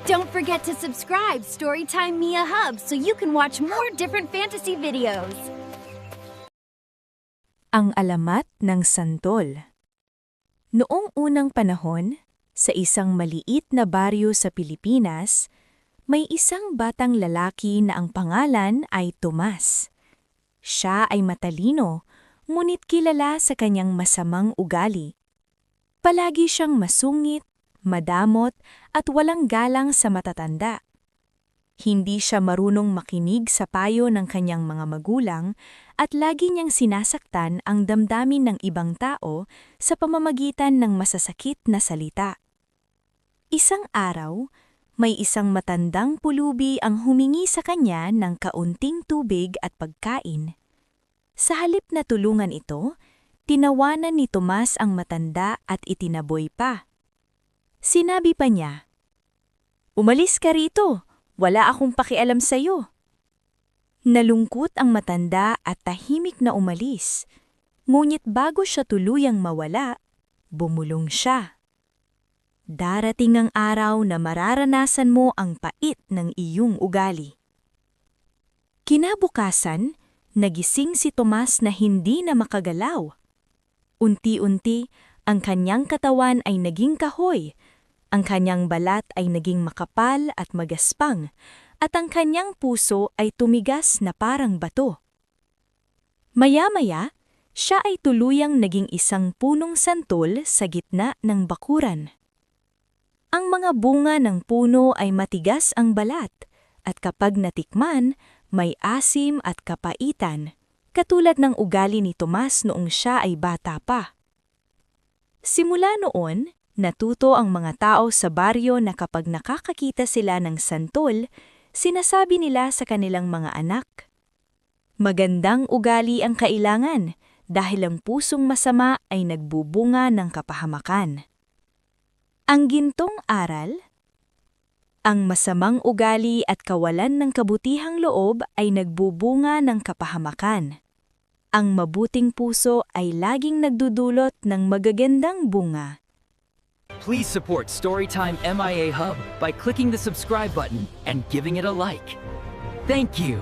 Don't forget to subscribe Storytime Mia Hub so you can watch more different fantasy videos. Ang alamat ng santol. Noong unang panahon, sa isang maliit na baryo sa Pilipinas, may isang batang lalaki na ang pangalan ay Tomas. Siya ay matalino, ngunit kilala sa kanyang masamang ugali. Palagi siyang masungit, madamot at walang galang sa matatanda. Hindi siya marunong makinig sa payo ng kanyang mga magulang at lagi niyang sinasaktan ang damdamin ng ibang tao sa pamamagitan ng masasakit na salita. Isang araw, may isang matandang pulubi ang humingi sa kanya ng kaunting tubig at pagkain. Sa halip na tulungan ito, tinawanan ni Tomas ang matanda at itinaboy pa. Sinabi pa niya, "Umalis ka rito, wala akong pakialam sa'yo." Nalungkot ang matanda at tahimik na umalis, ngunit bago siya tuluyang mawala, bumulong siya. Darating ang araw na mararanasan mo ang pait ng iyong ugali. Kinabukasan, nagising si Tomas na hindi na makagalaw. Unti-unti, ang kanyang katawan ay naging kahoy, ang kanyang balat ay naging makapal at magaspang, at ang kanyang puso ay tumigas na parang bato. Maya-maya, siya ay tuluyang naging isang punong santol sa gitna ng bakuran. Ang mga bunga ng puno ay matigas ang balat, at kapag natikman, may asim at kapaitan, katulad ng ugali ni Tomas noong siya ay bata pa. Simula noon, natuto ang mga tao sa baryo na kapag nakakakita sila ng santol, sinasabi nila sa kanilang mga anak, "Magandang ugali ang kailangan dahil ang pusong masama ay nagbubunga ng kapahamakan." Ang gintong aral, ang masamang ugali at kawalan ng kabutihang loob ay nagbubunga ng kapahamakan. Ang mabuting puso ay laging nagdudulot ng magagandang bunga. Please support Storytime MIA Hub by clicking the subscribe button and giving it a like. Thank you.